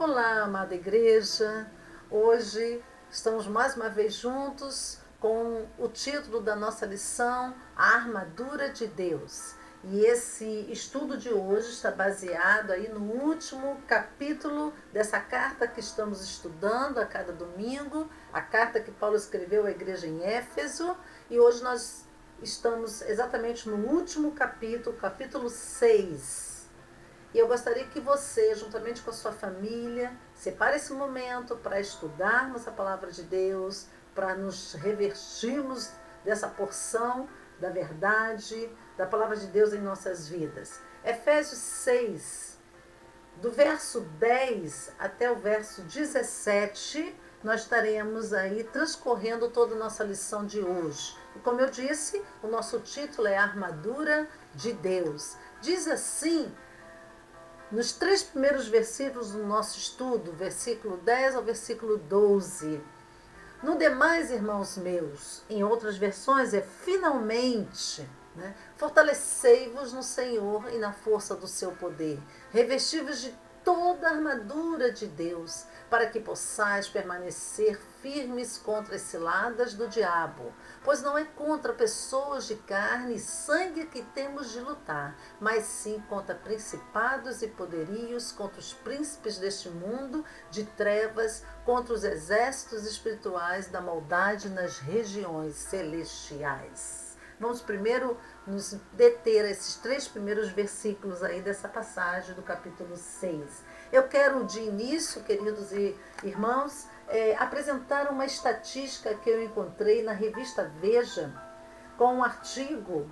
Olá, amada igreja. Hoje estamos mais uma vez juntos com o título da nossa lição, A Armadura de Deus. E esse estudo de hoje está baseado aí no último capítulo dessa carta que estamos estudando a cada domingo, a carta que Paulo escreveu à igreja em Éfeso, e hoje nós estamos exatamente no último capítulo, capítulo 6. E eu gostaria que você, juntamente com a sua família, separe esse momento para estudarmos a palavra de Deus, para nos revestirmos dessa porção da verdade, da palavra de Deus em nossas vidas. Efésios 6, do verso 10 até o verso 17, nós estaremos aí transcorrendo toda a nossa lição de hoje. E como eu disse, o nosso título é Armadura de Deus. Diz assim, nos 3 primeiros versículos do nosso estudo, versículo 10 ao versículo 12. No demais, irmãos meus, em outras versões é finalmente, fortalecei-vos no Senhor e na força do seu poder, revesti-vos de toda a armadura de Deus, para que possais permanecer firmes contra as ciladas do diabo. Pois não é contra pessoas de carne e sangue que temos de lutar, mas sim contra principados e poderios, contra os príncipes deste mundo de trevas, contra os exércitos espirituais da maldade nas regiões celestiais. Vamos primeiro nos deter a esses 3 primeiros versículos aí dessa passagem do capítulo 6. Eu quero de início, queridos e irmãos, apresentar uma estatística que eu encontrei na revista Veja, com um artigo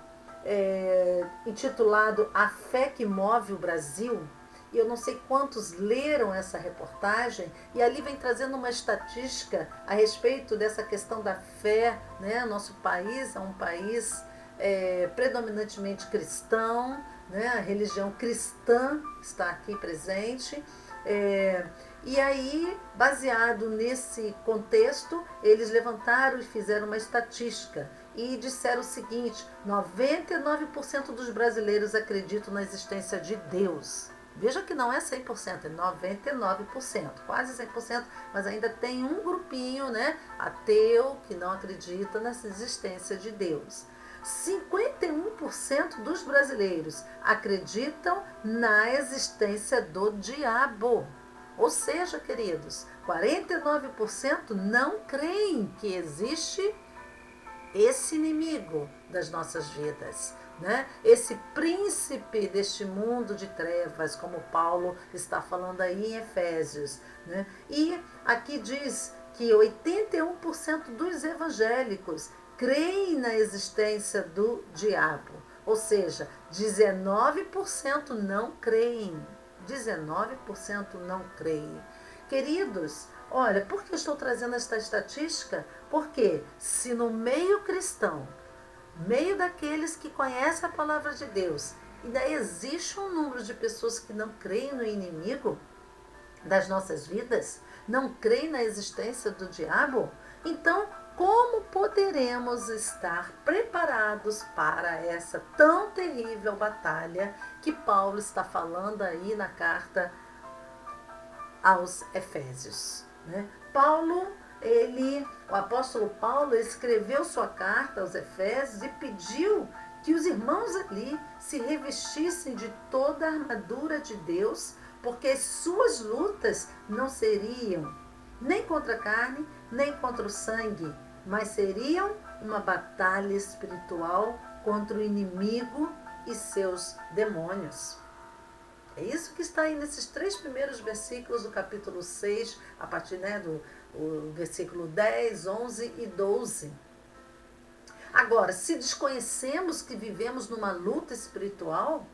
intitulado A Fé que Move o Brasil. E eu não sei quantos leram essa reportagem, e ali vem trazendo uma estatística a respeito dessa questão da fé, né? Nosso país é um país predominantemente cristão, né? A religião cristã está aqui presente. E aí, baseado nesse contexto, eles levantaram e fizeram uma estatística e disseram o seguinte: 99% dos brasileiros acreditam na existência de Deus. Veja que não é 100%, é 99%, quase 100%, mas ainda tem um grupinho, ateu, que não acredita na existência de Deus. 51% dos brasileiros acreditam na existência do diabo. Ou seja, queridos, 49% não creem que existe esse inimigo das nossas vidas, esse príncipe deste mundo de trevas, como Paulo está falando aí em Efésios. E aqui diz que 81% dos evangélicos creem na existência do diabo, ou seja, 19% não creem. 19% não creem. Queridos, olha, por que eu estou trazendo esta estatística? Porque se no meio cristão, meio daqueles que conhecem a palavra de Deus, ainda existe um número de pessoas que não creem no inimigo das nossas vidas, não creem na existência do diabo, então como poderemos estar preparados para essa tão terrível batalha que Paulo está falando aí na carta aos Efésios? O apóstolo Paulo escreveu sua carta aos Efésios e pediu que os irmãos ali se revestissem de toda a armadura de Deus, porque as suas lutas não seriam nem contra a carne, nem contra o sangue, mas seriam uma batalha espiritual contra o inimigo e seus demônios. É isso que está aí nesses 3 primeiros versículos do capítulo 6, a partir do versículo 10, 11 e 12. Agora, se desconhecemos que vivemos numa luta espiritual,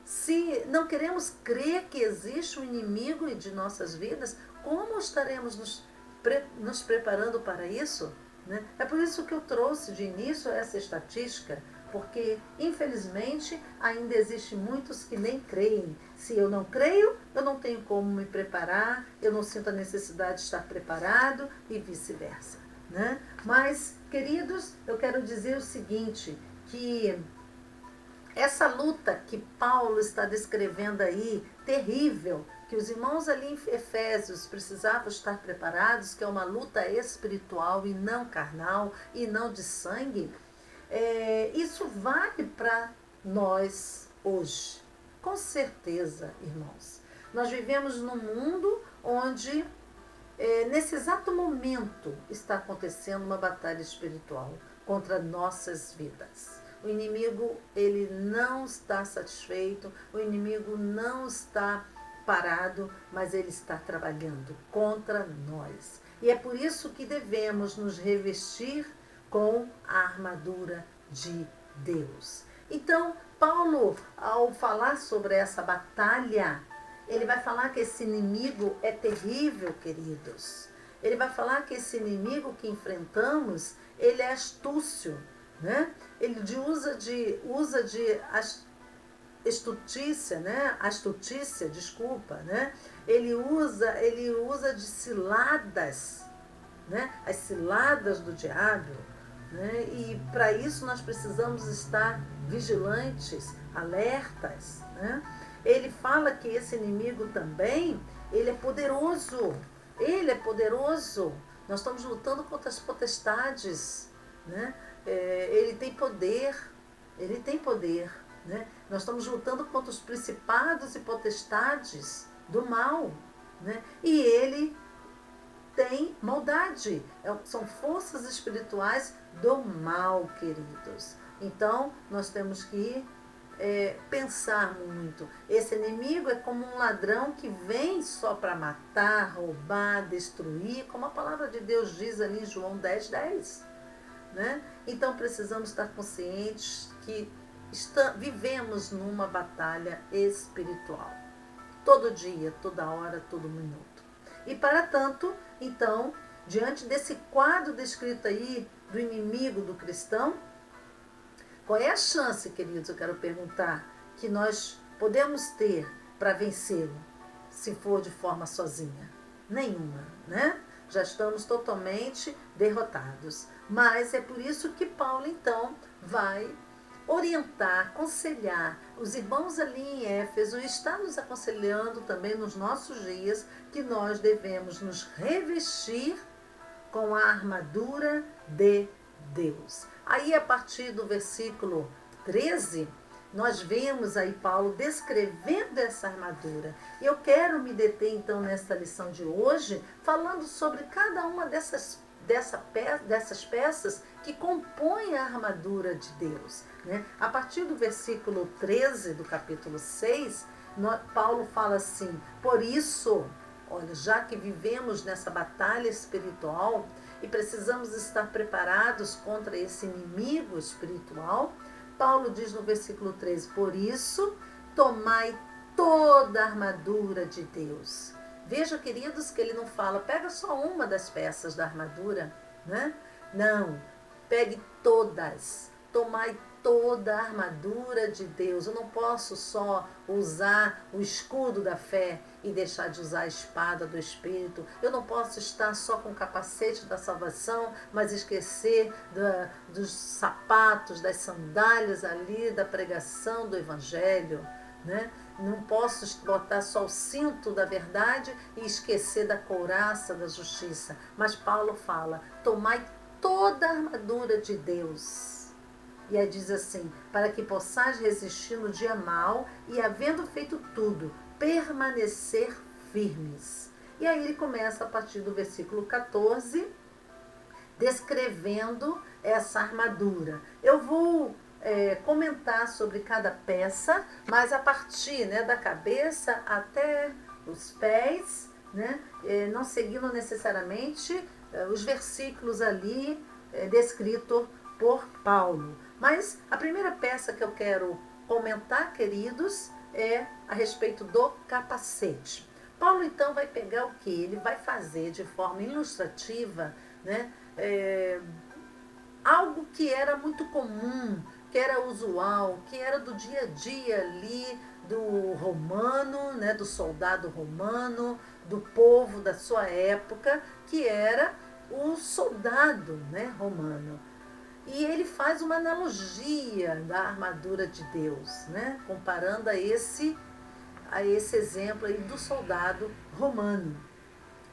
se não queremos crer que existe um inimigo de nossas vidas, como estaremos nos preparando para isso? É por isso que eu trouxe de início essa estatística, porque infelizmente ainda existem muitos que nem creem. Se eu não creio, eu não tenho como me preparar, eu não sinto a necessidade de estar preparado e vice-versa. Mas, queridos, eu quero dizer o seguinte, que essa luta que Paulo está descrevendo aí terrível, que os irmãos ali em Efésios precisavam estar preparados, que é uma luta espiritual e não carnal, e não de sangue, isso vale para nós hoje. Com certeza, irmãos. Nós vivemos num mundo onde, nesse exato momento, está acontecendo uma batalha espiritual contra nossas vidas. O inimigo, ele não está satisfeito, o inimigo não está parado, mas ele está trabalhando contra nós. E é por isso que devemos nos revestir com a armadura de Deus. Então, Paulo, ao falar sobre essa batalha, ele vai falar que esse inimigo é terrível, queridos. Ele vai falar que esse inimigo que enfrentamos, ele é astúcio, né? Ele usa de astutícia, né? Astutícia, desculpa, né? Ele usa de ciladas, né? As ciladas do diabo, né? E para isso nós precisamos estar vigilantes, alertas, né? Ele fala que esse inimigo também, ele é poderoso. Ele é poderoso. Nós estamos lutando contra as potestades, né? Ele tem poder. Ele tem poder, né? Nós estamos lutando contra os principados e potestades do mal, né? E ele tem maldade. São forças espirituais do mal, queridos. Então, nós temos que pensar muito. Esse inimigo é como um ladrão que vem só para matar, roubar, destruir, como a palavra de Deus diz ali em João 10:10. Né? Então, precisamos estar conscientes que vivemos numa batalha espiritual. Todo dia, toda hora, todo minuto. E para tanto, então, diante desse quadro descrito aí do inimigo do cristão, qual é a chance, queridos, eu quero perguntar, que nós podemos ter para vencê-lo, se for de forma sozinha? Nenhuma, né? Já estamos totalmente derrotados. Mas é por isso que Paulo, então, vai orientar, aconselhar os irmãos ali em Éfeso, e está nos aconselhando também nos nossos dias, que nós devemos nos revestir com a armadura de Deus. Aí, a partir do versículo 13, nós vemos aí Paulo descrevendo essa armadura. E eu quero me deter, então, nessa lição de hoje, falando sobre cada uma dessas peças que compõem a armadura de Deus, né? A partir do versículo 13 do capítulo 6, Paulo fala assim: por isso, olha, já que vivemos nessa batalha espiritual e precisamos estar preparados contra esse inimigo espiritual, Paulo diz no versículo 13, por isso, tomai toda a armadura de Deus. Veja, queridos, que ele não fala, pega só uma das peças da armadura, né? Não, pegue todas, tomai toda a armadura de Deus. Eu não posso só usar o escudo da fé e deixar de usar a espada do Espírito. Eu não posso estar só com o capacete da salvação, mas esquecer dos sapatos, das sandálias ali, da pregação do Evangelho, né? Não posso botar só o cinto da verdade e esquecer da couraça da justiça. Mas Paulo fala, tomai toda a armadura de Deus. E aí diz assim, para que possais resistir no dia mau e, havendo feito tudo, permanecer firmes. E aí ele começa a partir do versículo 14, descrevendo essa armadura. Eu vou comentar sobre cada peça, mas a partir, né, da cabeça até os pés, né, não seguindo necessariamente os versículos ali descritos por Paulo. Mas a primeira peça que eu quero comentar, queridos, é a respeito do capacete. Paulo, então, vai pegar o que? Ele vai fazer de forma ilustrativa, né, algo que era muito comum, que era usual, que era do dia a dia ali do romano, né, do soldado romano, do povo da sua época, que era o soldado, né, romano. E ele faz uma analogia da armadura de Deus, né, comparando a esse exemplo aí do soldado romano.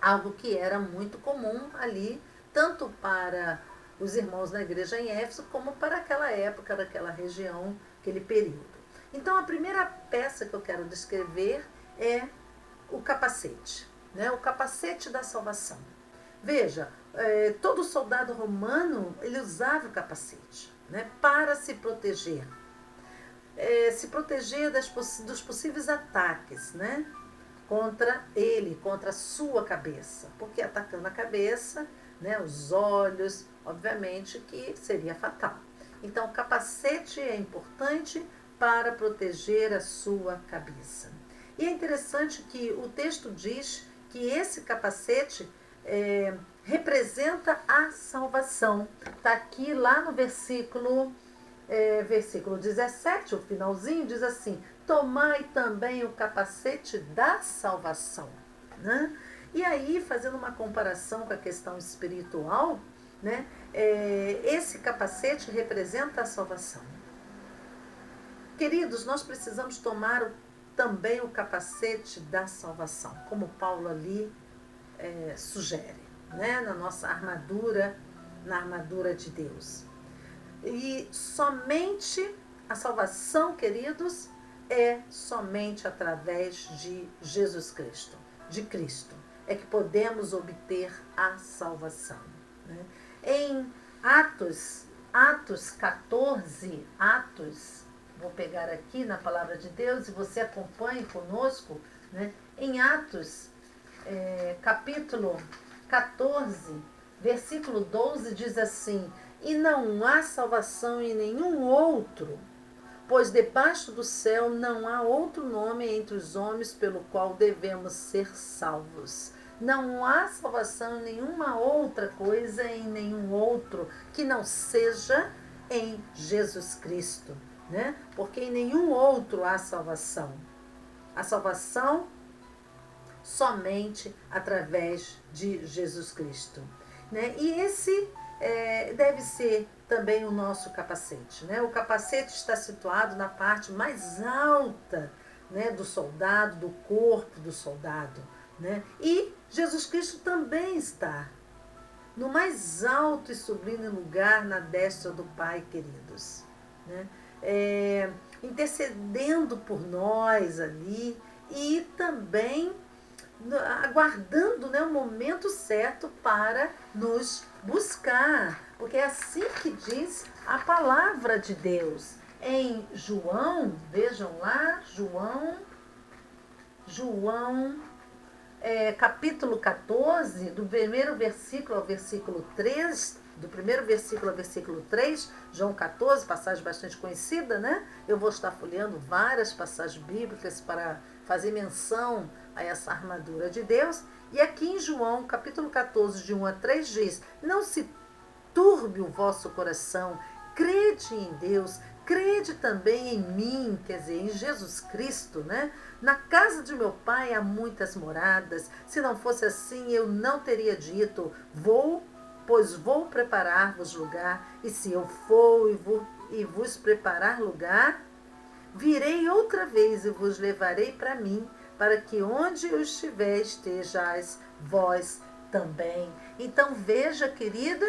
Algo que era muito comum ali, tanto para os irmãos na igreja em Éfeso, como para aquela época, daquela região, aquele período. Então, a primeira peça que eu quero descrever é o capacete, né? O capacete da salvação. Veja, todo soldado romano, ele usava o capacete, né? Para se proteger. Se proteger dos possíveis ataques, né? Contra ele, contra a sua cabeça. Porque atacando a cabeça, né, os olhos, obviamente que seria fatal. Então, o capacete é importante para proteger a sua cabeça. E é interessante que o texto diz que esse capacete representa a salvação. Está aqui lá no versículo 17, o finalzinho, diz assim: tomai também o capacete da salvação. Né? E aí, fazendo uma comparação com a questão espiritual, né, esse capacete representa a salvação. Queridos, nós precisamos tomar também o capacete da salvação, como Paulo ali sugere, né, na nossa armadura, na armadura de Deus. E somente a salvação, queridos, é somente através de Jesus Cristo, de Cristo, é que podemos obter a salvação. Né? Em Atos 14, vou pegar aqui na palavra de Deus e você acompanhe conosco, né? Em Atos, capítulo 14, versículo 12, diz assim: e não há salvação em nenhum outro, pois debaixo do céu não há outro nome entre os homens pelo qual devemos ser salvos. Não há salvação em nenhuma outra coisa, em nenhum outro, que não seja em Jesus Cristo, né? Porque em nenhum outro há salvação. A salvação somente através de Jesus Cristo. Né? E esse deve ser também o nosso capacete. Né? O capacete está situado na parte mais alta, né, do soldado, do corpo do soldado. Né? E Jesus Cristo também está no mais alto e sublime lugar na destra do Pai, queridos. Né? Intercedendo por nós ali e também aguardando, né, o momento certo para nos buscar, porque é assim que diz a palavra de Deus. Em João, vejam lá, João capítulo 14, do primeiro versículo ao versículo 3, do primeiro versículo ao versículo 3, João 14, passagem bastante conhecida, né? Eu vou estar folheando várias passagens bíblicas para fazer menção a essa armadura de Deus. E aqui em João, capítulo 14, de 1 a 3, diz: não se turbe o vosso coração, crede em Deus, crede também em mim, quer dizer, em Jesus Cristo, né? Na casa de meu pai há muitas moradas, se não fosse assim eu não teria dito, pois vou preparar-vos lugar, e se eu for e vos preparar lugar, virei outra vez e vos levarei para mim, para que onde eu estiver estejais vós também. Então veja, querida,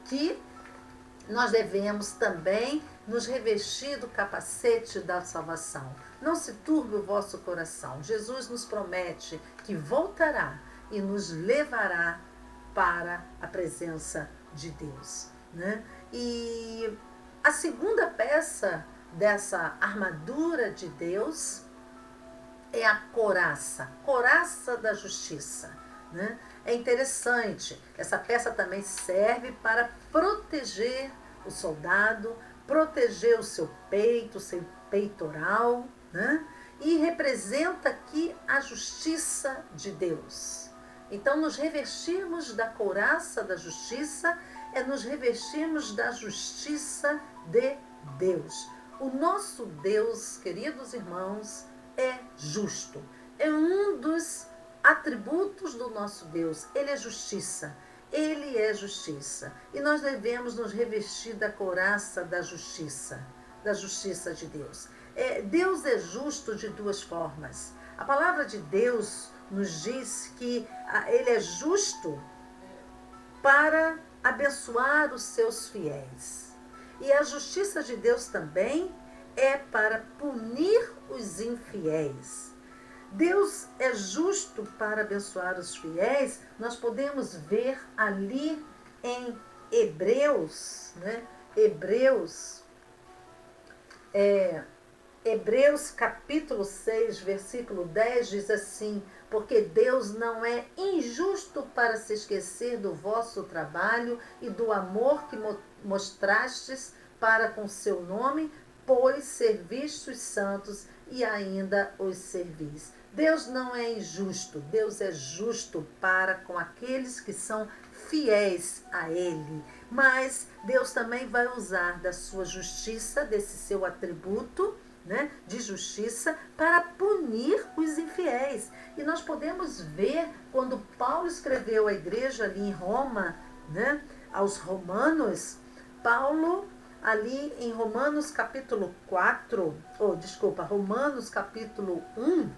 que nós devemos também nos revestir do capacete da salvação. Não se turbe o vosso coração. Jesus nos promete que voltará e nos levará para a presença de Deus. Né? E a segunda peça dessa armadura de Deus é a couraça da justiça. Né? É interessante, essa peça também serve para proteger o soldado, proteger o seu peito, o seu peitoral, né? E representa aqui a justiça de Deus. Então, nos revestirmos da couraça da justiça é nos revestirmos da justiça de Deus. O nosso Deus, queridos irmãos, é justo. É um dos atributos do nosso Deus. Ele é justiça. Ele é justiça. E nós devemos nos revestir da couraça da justiça de Deus. Deus é justo de duas formas. A palavra de Deus nos diz que Ele é justo para abençoar os seus fiéis. E a justiça de Deus também é para punir os infiéis. Deus é justo para abençoar os fiéis. Nós podemos ver ali em Hebreus, né? Hebreus capítulo 6, versículo 10 diz assim: porque Deus não é injusto para se esquecer do vosso trabalho e do amor que mostrastes para com seu nome, pois servistes os santos e ainda os servis. Deus não é injusto, Deus é justo para com aqueles que são fiéis a Ele. Mas Deus também vai usar da sua justiça, desse seu atributo, né, de justiça, para punir os infiéis. E nós podemos ver quando Paulo escreveu à igreja ali em Roma, né, aos romanos, Paulo ali em Romanos capítulo 1,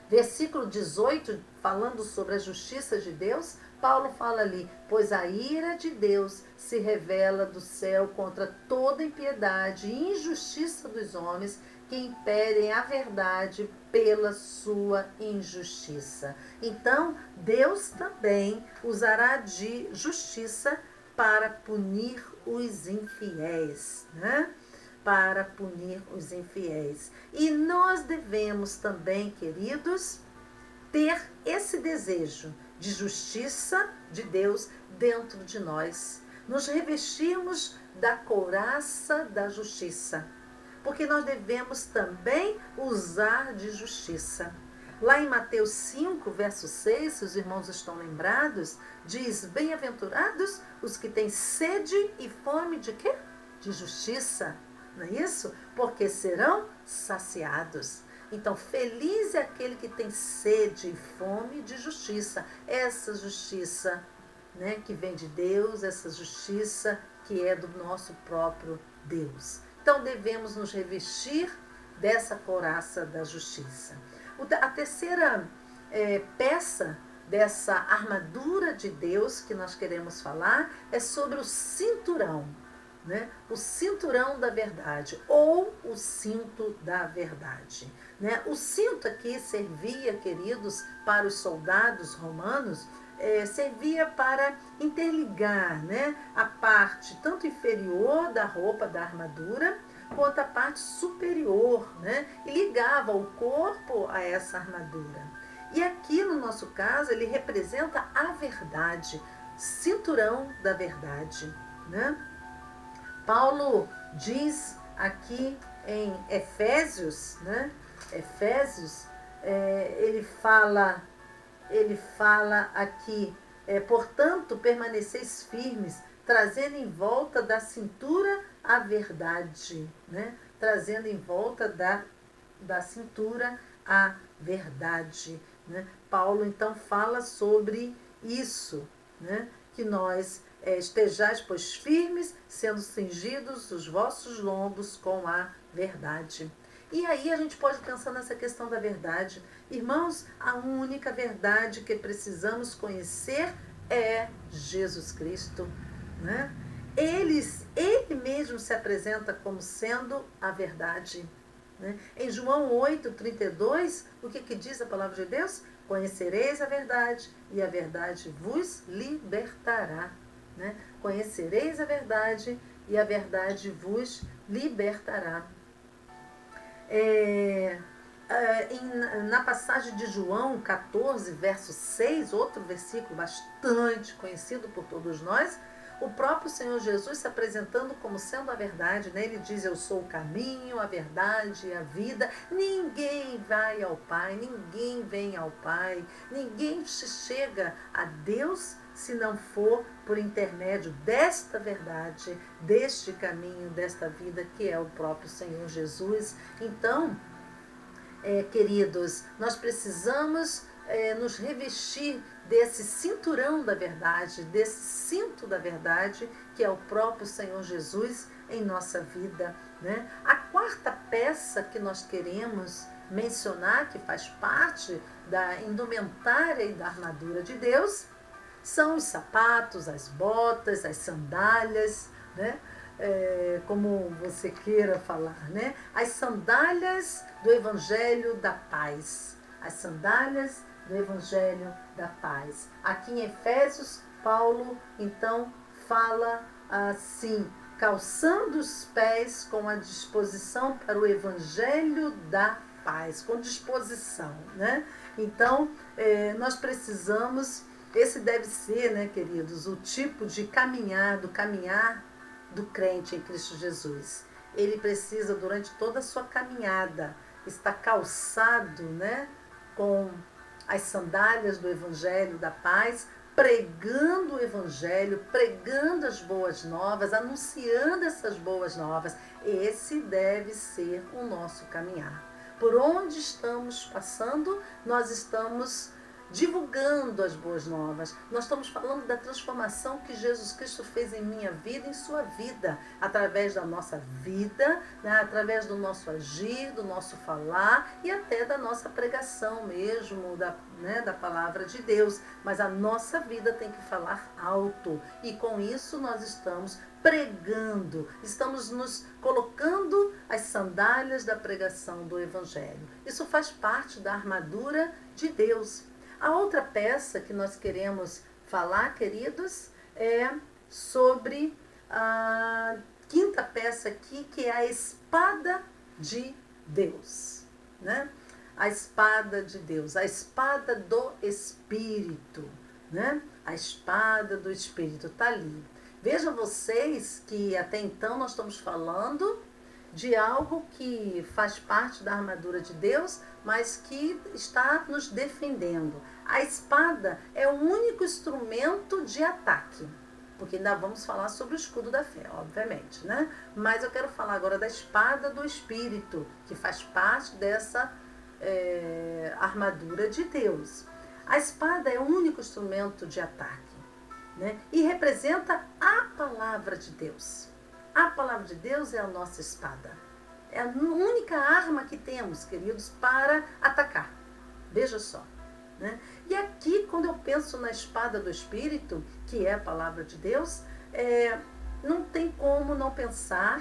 versículo 18, falando sobre a justiça de Deus, Paulo fala ali: pois a ira de Deus se revela do céu contra toda impiedade e injustiça dos homens que impedem a verdade pela sua injustiça. Então, Deus também usará de justiça para punir os infiéis, né? Para punir os infiéis. E nós devemos também, queridos, ter esse desejo de justiça de Deus dentro de nós. Nos revestirmos da couraça da justiça, porque nós devemos também usar de justiça. Lá em Mateus 5, verso 6, se os irmãos estão lembrados, diz: bem-aventurados os que têm sede e fome de quê? De justiça. Não é isso? Porque serão saciados. Então, feliz é aquele que tem sede e fome de justiça. Essa justiça, né, que vem de Deus, essa justiça que é do nosso próprio Deus. Então, devemos nos revestir dessa couraça da justiça. A terceira peça dessa armadura de Deus que nós queremos falar é sobre o cinturão, né? O cinturão da verdade, ou o cinto da verdade, né? O cinto aqui servia, queridos, para os soldados romanos, servia para interligar, né, a parte tanto inferior da roupa, da armadura, quanto a parte superior, né, e ligava o corpo a essa armadura. E aqui no nosso caso ele representa a verdade, cinturão da verdade, né? Paulo diz aqui em Efésios, né? Efésios, ele fala aqui, portanto, permaneceis firmes, trazendo em volta da cintura a verdade, né? Trazendo em volta da cintura a verdade, né? Paulo então fala sobre isso, né? Que nós estejais, pois, firmes, sendo cingidos os vossos lombos com a verdade. E aí a gente pode pensar nessa questão da verdade. Irmãos, a única verdade que precisamos conhecer é Jesus Cristo, né? Ele mesmo se apresenta como sendo a verdade, né? Em João 8,32, o que diz a palavra de Deus? Conhecereis a verdade e a verdade vos libertará, né? Conhecereis a verdade e a verdade vos libertará. Na passagem de João 14, verso 6, outro versículo bastante conhecido por todos nós, o próprio Senhor Jesus se apresentando como sendo a verdade, né? Ele diz: eu sou o caminho, a verdade e a vida. Ninguém vai ao Pai, ninguém vem ao Pai, ninguém chega a Deus se não for por intermédio desta verdade, deste caminho, desta vida que é o próprio Senhor Jesus. Então, queridos, nós precisamos nos revestir desse cinturão da verdade, desse cinto da verdade, que é o próprio Senhor Jesus em nossa vida, né? A quarta peça que nós queremos mencionar, que faz parte da indumentária e da armadura de Deus, são os sapatos, as botas, as sandálias, né? Como você queira falar, né? As sandálias do Evangelho da Paz. As sandálias do Evangelho da Paz. Aqui em Efésios, Paulo, então, fala assim: calçando os pés com a disposição para o Evangelho da Paz. Com disposição, né? Então, nós precisamos... Esse deve ser, né, queridos, o tipo de caminhar do crente em Cristo Jesus. Ele precisa, durante toda a sua caminhada, estar calçado, né, com as sandálias do Evangelho da Paz, pregando o Evangelho, pregando as boas novas, anunciando essas boas novas. Esse deve ser o nosso caminhar. Por onde estamos passando, nós estamos divulgando as boas novas. Nós estamos falando da transformação que Jesus Cristo fez em minha vida, em sua vida, através da nossa vida, né, através do nosso agir, do nosso falar e até da nossa pregação mesmo, da palavra de Deus. Mas a nossa vida tem que falar alto, e com isso nós estamos pregando, estamos nos colocando as sandálias da pregação do Evangelho. Isso faz parte da armadura de Deus. A outra peça que nós queremos falar, queridos, é sobre a quinta peça aqui, que é a espada de Deus, né? A espada de Deus, a espada do Espírito, né? A espada do Espírito está ali. Vejam vocês que até então nós estamos falando de algo que faz parte da armadura de Deus, mas que está nos defendendo. A espada é o único instrumento de ataque, porque ainda vamos falar sobre o escudo da fé, obviamente, né? Mas eu quero falar agora da espada do Espírito, que faz parte dessa armadura de Deus. A espada é o único instrumento de ataque, né? E representa a palavra de Deus. A palavra de Deus é a nossa espada. É a única arma que temos, queridos, para atacar. Veja só, né? E aqui, quando eu penso na espada do Espírito, que é a palavra de Deus, não tem como não pensar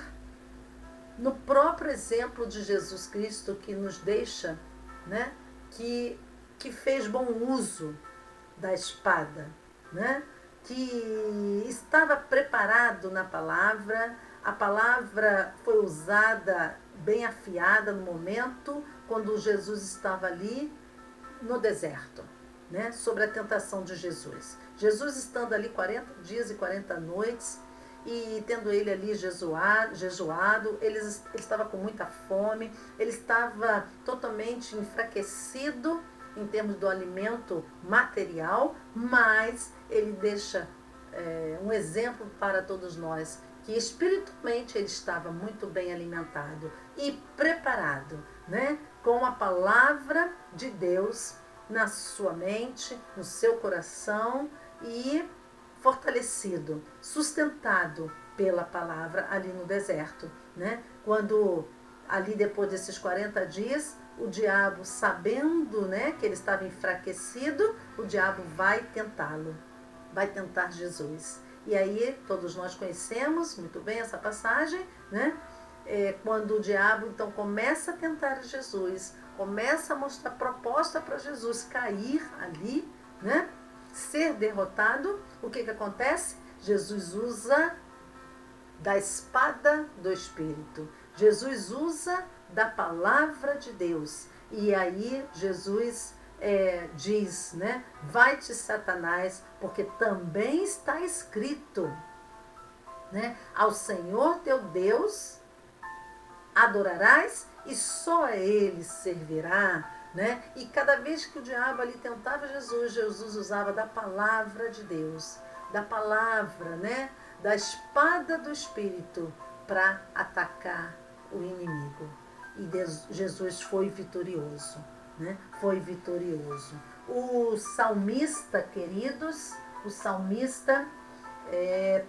no próprio exemplo de Jesus Cristo, que nos deixa, né, que fez bom uso da espada, né? Que estava preparado na palavra. A palavra foi usada bem afiada no momento quando Jesus estava ali no deserto, né? Sobre a tentação de Jesus. Jesus estando ali 40 dias e 40 noites e tendo ele ali jejuado, ele estava com muita fome, ele estava totalmente enfraquecido em termos do alimento material, mas ele deixa um exemplo para todos nós, que espiritualmente ele estava muito bem alimentado e preparado, né, com a palavra de Deus na sua mente, no seu coração, e fortalecido, sustentado pela palavra ali no deserto, né? Quando ali depois desses 40 dias, o diabo, sabendo, né, que ele estava enfraquecido, o diabo vai tentá-lo, vai tentar Jesus. E aí todos nós conhecemos muito bem essa passagem, né? Quando o diabo então começa a tentar Jesus, começa a mostrar proposta para Jesus cair ali, né? Ser derrotado, o que acontece? Jesus usa da espada do Espírito. Jesus usa da palavra de Deus. E aí Jesus diz, né? Vai-te, Satanás, porque também está escrito, né? Ao Senhor teu Deus adorarás e só a Ele servirá, né? E cada vez que o diabo ali tentava Jesus, Jesus usava da palavra de Deus, da palavra, né? Da espada do Espírito para atacar o inimigo. E Jesus foi vitorioso, né? Foi vitorioso. O salmista, queridos, o salmista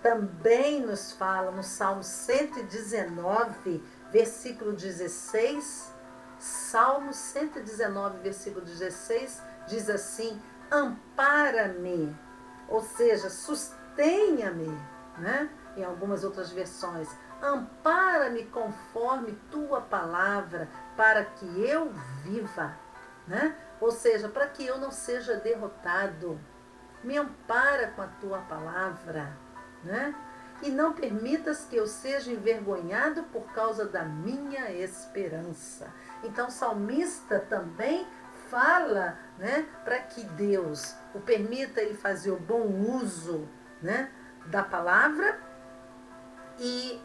também nos fala no Salmo 119, versículo 16, Salmo 119, versículo 16, diz assim: ampara-me, ou seja, sustenha-me, né? Em algumas outras versões, ampara-me conforme tua palavra, para que eu viva, né? Ou seja, para que eu não seja derrotado. Me ampara com a tua palavra, né? E não permitas que eu seja envergonhado por causa da minha esperança. Então, o salmista também fala, né, para que Deus o permita ele fazer o bom uso, né, da palavra, e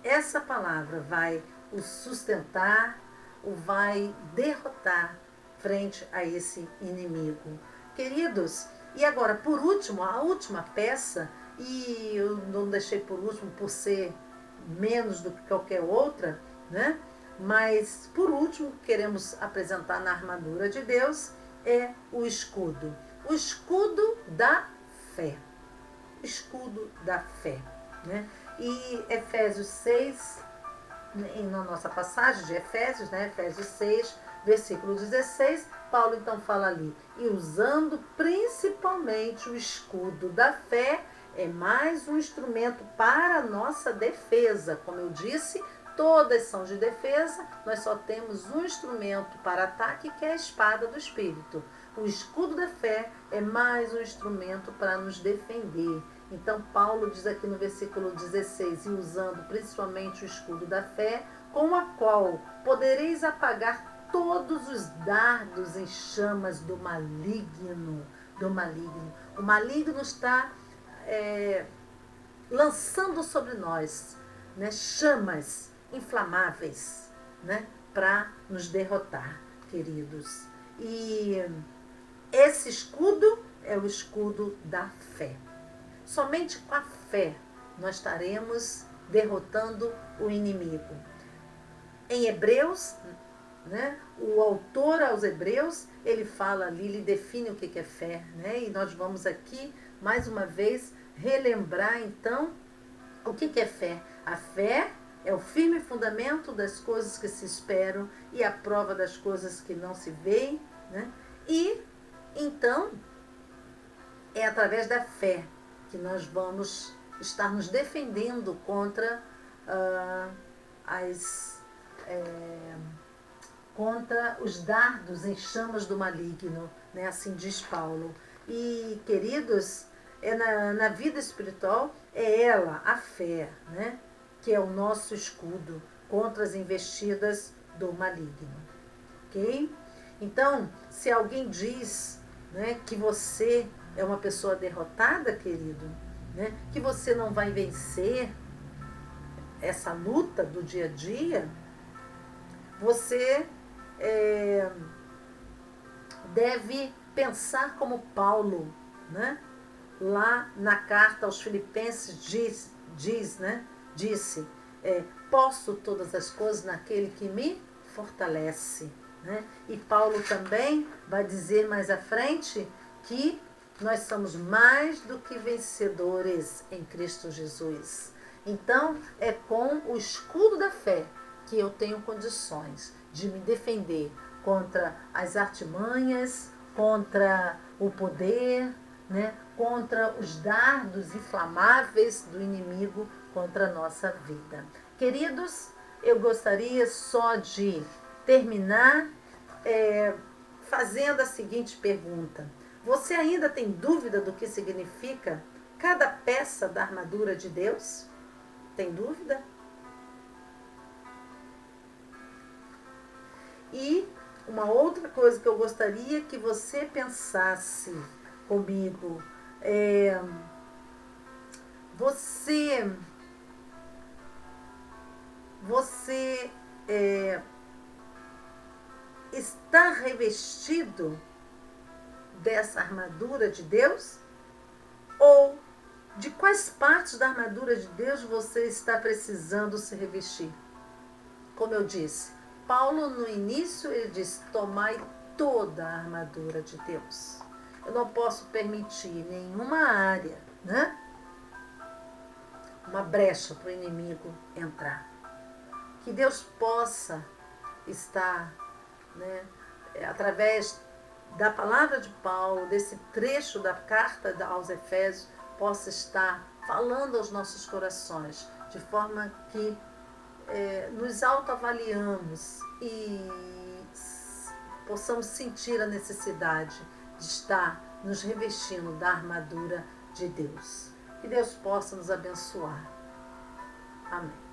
essa palavra vai o sustentar, o vai derrotar frente a esse inimigo. Queridos, e agora, por último, a última peça, e eu não deixei por último por ser menos do que qualquer outra, né? Mas, por último, queremos apresentar na armadura de Deus é o escudo. O escudo da fé. Escudo da fé, né? E Efésios 6, na nossa passagem de Efésios, né? Efésios 6, versículo 16, Paulo então fala ali: e usando principalmente o escudo da fé, é mais um instrumento para a nossa defesa. Como eu disse, todas são de defesa, nós só temos um instrumento para ataque, que é a espada do Espírito. O escudo da fé é mais um instrumento para nos defender. Então, Paulo diz aqui no versículo 16: e usando principalmente o escudo da fé, com a qual podereis apagar todos os dardos em chamas do maligno. Do maligno. O maligno está lançando sobre nós, né, chamas inflamáveis, né, para nos derrotar, queridos. E esse escudo é o escudo da fé. Somente com a fé nós estaremos derrotando o inimigo. Em Hebreus, né, o autor aos Hebreus, ele fala ali, ele define o que é fé, né? E nós vamos aqui, mais uma vez, relembrar então o que é fé. A fé é o firme fundamento das coisas que se esperam e a prova das coisas que não se veem, né? E então é através da fé que nós vamos estar nos defendendo contra contra os dardos em chamas do maligno, né? Assim diz Paulo. E, queridos, na vida espiritual é ela, a fé, né, que é o nosso escudo contra as investidas do maligno. Ok? Então, se alguém diz, né, que você é uma pessoa derrotada, querido, né, que você não vai vencer essa luta do dia a dia, você deve pensar como Paulo, né? Lá na carta aos Filipenses disse, posso todas as coisas naquele que me fortalece, né? E Paulo também vai dizer mais à frente que nós somos mais do que vencedores em Cristo Jesus. Então, é com o escudo da fé que eu tenho condições de me defender contra as artimanhas, contra o poder, né, contra os dardos inflamáveis do inimigo contra a nossa vida. Queridos, eu gostaria só de terminar fazendo a seguinte pergunta: você ainda tem dúvida do que significa cada peça da armadura de Deus? Tem dúvida? E uma outra coisa que eu gostaria que você pensasse comigo você está revestido dessa armadura de Deus? Ou de quais partes da armadura de Deus você está precisando se revestir? Como eu disse, Paulo no início ele diz: tomai toda a armadura de Deus. Eu não posso permitir nenhuma área, né, uma brecha para o inimigo entrar. Que Deus possa está, né, através da palavra de Paulo, desse trecho da carta aos Efésios, possa estar falando aos nossos corações, de forma que nos autoavaliamos e possamos sentir a necessidade de estar nos revestindo da armadura de Deus. Que Deus possa nos abençoar. Amém.